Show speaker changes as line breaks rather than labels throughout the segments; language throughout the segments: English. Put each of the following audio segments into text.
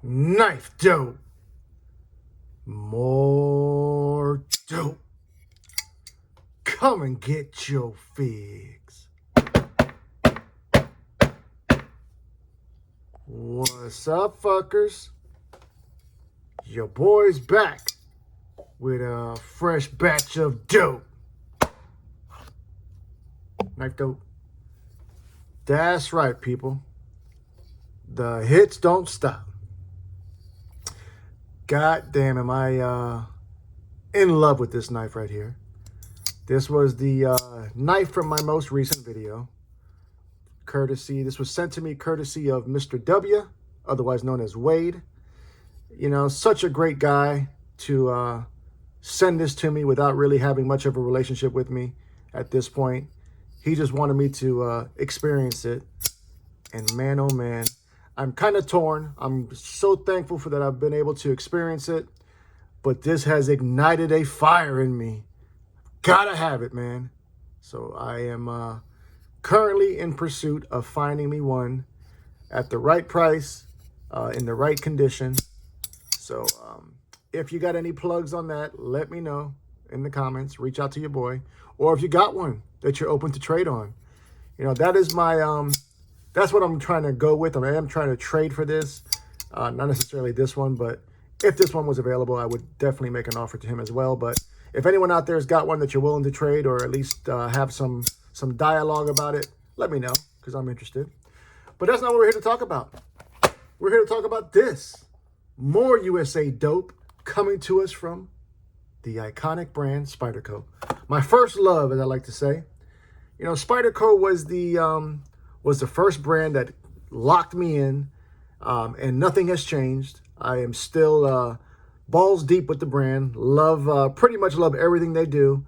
KnifeDope. More dope. Come and get your fix. What's up, fuckers? Your boy's back with a fresh batch of dope. KnifeDope. That's right, people. The hits don't stop. God damn, am I in love with this knife right here. This was the knife from my most recent video. This was sent to me courtesy of Mr. W, otherwise known as Wade. You know, such a great guy to send this to me without really having much of a relationship with me at this point. He just wanted me to experience it. And man, oh man, I'm kind of torn. I'm so thankful for that I've been able to experience it. But this has ignited a fire in me. Gotta have it, man. So I am currently in pursuit of finding me one at the right price, in the right condition. So if you got any plugs on that, let me know in the comments. Reach out to your boy. Or if you got one that you're open to trade on. You know, that is my, that's what I'm trying to go with. I am trying to trade for this. Not necessarily this one, but if this one was available, I would definitely make an offer to him as well. But if anyone out there has got one that you're willing to trade, or at least have some dialogue about it, let me know, because I'm interested. But that's not what we're here to talk about. We're here to talk about this. More USA dope coming to us from the iconic brand Spyderco. My first love, as I like to say. You know, Spyderco was the first brand that locked me in, and nothing has changed. I am still balls deep with the brand. Pretty much love everything they do.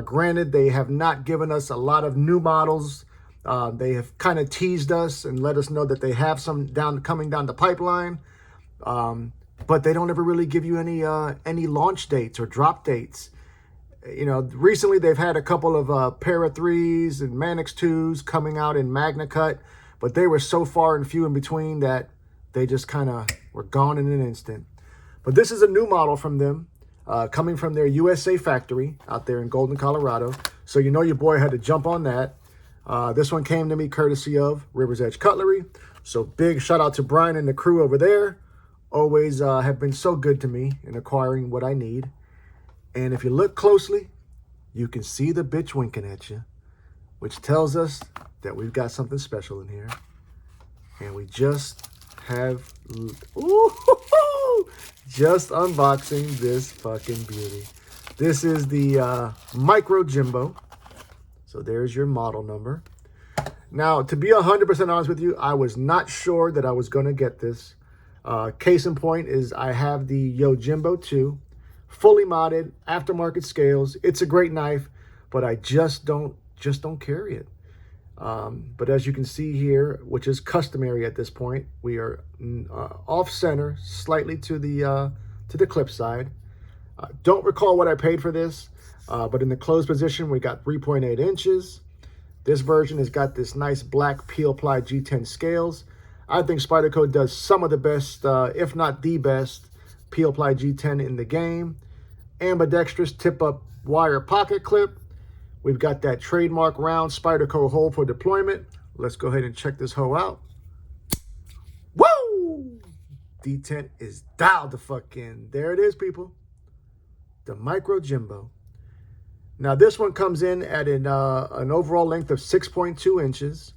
Granted, they have not given us a lot of new models. They have kind of teased us and let us know that they have some coming down the pipeline. But they don't ever really give you any launch dates or drop dates. You know, recently they've had a couple of Para 3s and Manix 2s coming out in Magna Cut, but they were so far and few in between that they just kind of were gone in an instant. But this is a new model from them, coming from their USA factory out there in Golden, Colorado. So you know your boy had to jump on that. This one came to me courtesy of River's Edge Cutlery. So big shout out to Brian and the crew over there. Always have been so good to me in acquiring what I need. And if you look closely, you can see the bitch winking at you, which tells us that we've got something special in here. And we just have, just unboxing this fucking beauty. This is the Micro Jimbo. So there's your model number. Now, to be 100% honest with you, I was not sure that I was going to get this. Case in point is I have the Yojimbo 2, fully modded, aftermarket scales. It's a great knife, but I just don't carry it. But as you can see here, which is customary at this point, we are off center, slightly to the clip side. Don't recall what I paid for this, but in the closed position, we got 3.8 inches. This version has got this nice black peel-ply G10 scales. I think Spyderco does some of the best, if not the best, peel-ply G10 in the game. Ambidextrous tip-up wire pocket clip. We've got that trademark round Spyderco hole for deployment. Let's go ahead and check this hoe out. Woo! D10 is dialed the fuck in. There it is, people. The Micro Jimbo. Now, this one comes in at an overall length of 6.2 inches.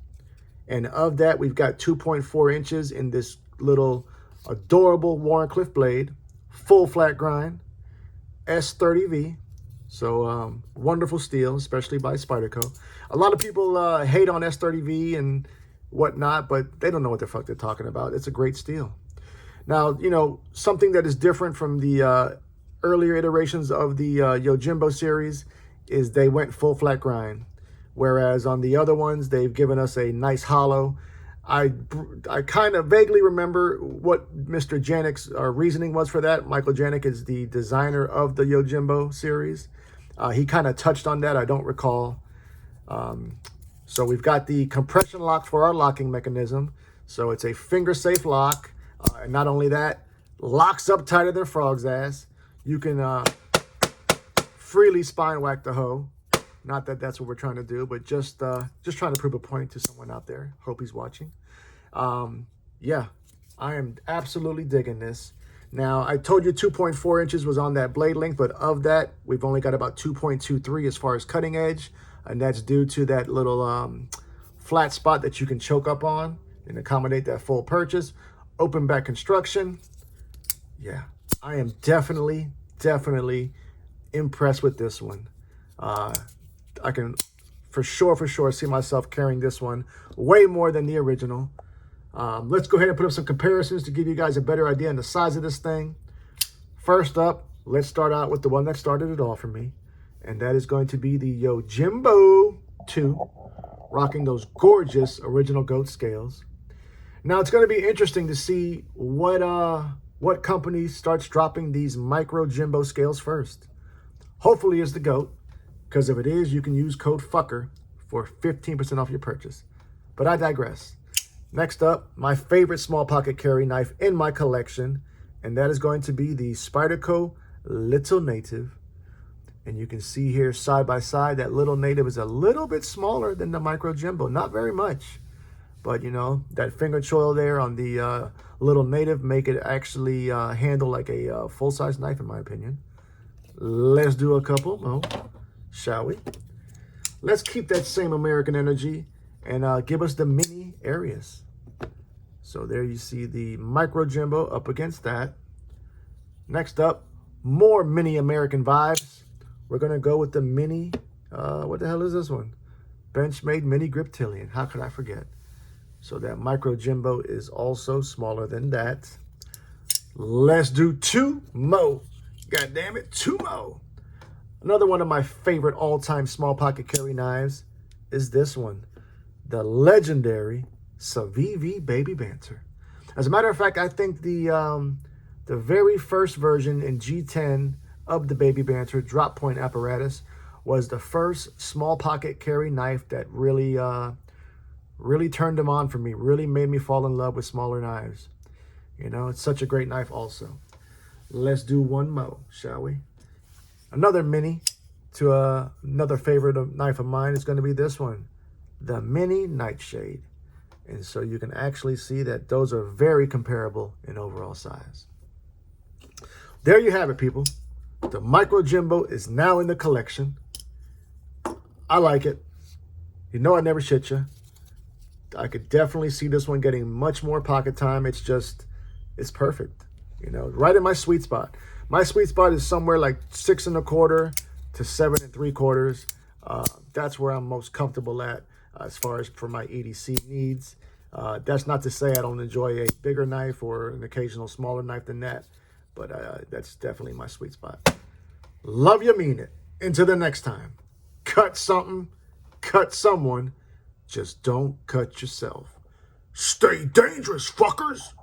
And of that, we've got 2.4 inches in this little adorable Warncliffe blade. Full flat grind. S30V. So, wonderful steel, especially by Spyderco. A lot of people hate on S30V and whatnot, but they don't know what the fuck they're talking about. It's a great steel. Now, you know, something that is different from the earlier iterations of the Yojimbo series is they went full flat grind. Whereas on the other ones, they've given us a nice hollow. I kind of vaguely remember what Mr. Janik's reasoning was for that. Michael Janik is the designer of the Yojimbo series. He kind of touched on that. I don't recall. So we've got the compression lock for our locking mechanism. So it's a finger safe lock. And not only that, locks up tighter than frog's ass. You can freely spine whack the hoe. Not that that's what we're trying to do, but just trying to prove a point to someone out there. Hope he's watching. Yeah, I am absolutely digging this. Now, I told you 2.4 inches was on that blade length, but of that, we've only got about 2.23 as far as cutting edge, and that's due to that little flat spot that you can choke up on and accommodate that full purchase. Open back construction. Yeah, I am definitely impressed with this one. I can for sure see myself carrying this one way more than the original. Let's go ahead and put up some comparisons to give you guys a better idea on the size of this thing. First up, let's start out with the one that started it all for me, and that is going to be the Yojimbo 2, rocking those gorgeous original goat scales. Now, it's going to be interesting to see what company starts dropping these micro Jimbo scales first. Hopefully it's the goat, because if it is, you can use code FUCKER for 15% off your purchase. But I digress. Next up, my favorite small pocket carry knife in my collection, and that is going to be the Spyderco Little Native. And you can see here side by side that Little Native is a little bit smaller than the Micro Jimbo, not very much. But you know, that finger choil there on the Little Native make it actually handle like a full-size knife in my opinion. Let's do a couple more, shall we? Let's keep that same American energy and give us the mini Arius. So there you see the Micro Jimbo up against that. Next up, more mini American vibes. We're going to go with the mini, what the hell is this one? Benchmade Mini Griptilian. How could I forget? So that Micro Jimbo is also smaller than that. Let's do two more. God damn it, two more. Another one of my favorite all-time small pocket carry knives is this one. The legendary Civivi Baby Banter. As a matter of fact, I think the very first version in G10 of the Baby Banter drop point apparatus was the first small pocket carry knife that really turned them on for me, really made me fall in love with smaller knives. You know, it's such a great knife also. Let's do one more, shall we? Another mini to another favorite knife of mine is going to be this one, the Mini Nightshade. And so you can actually see that those are very comparable in overall size. There you have it, people. The Micro Jimbo is now in the collection. I like it. You know I never shit you. I could definitely see this one getting much more pocket time. It's perfect. You know, right in my sweet spot. My sweet spot is somewhere like 6 1/4 to 7 3/4. That's where I'm most comfortable at as far as for my EDC needs. That's not to say I don't enjoy a bigger knife or an occasional smaller knife than that, but that's definitely my sweet spot. Love you, mean it. Until the next time, cut something, cut someone, just don't cut yourself. Stay dangerous, fuckers.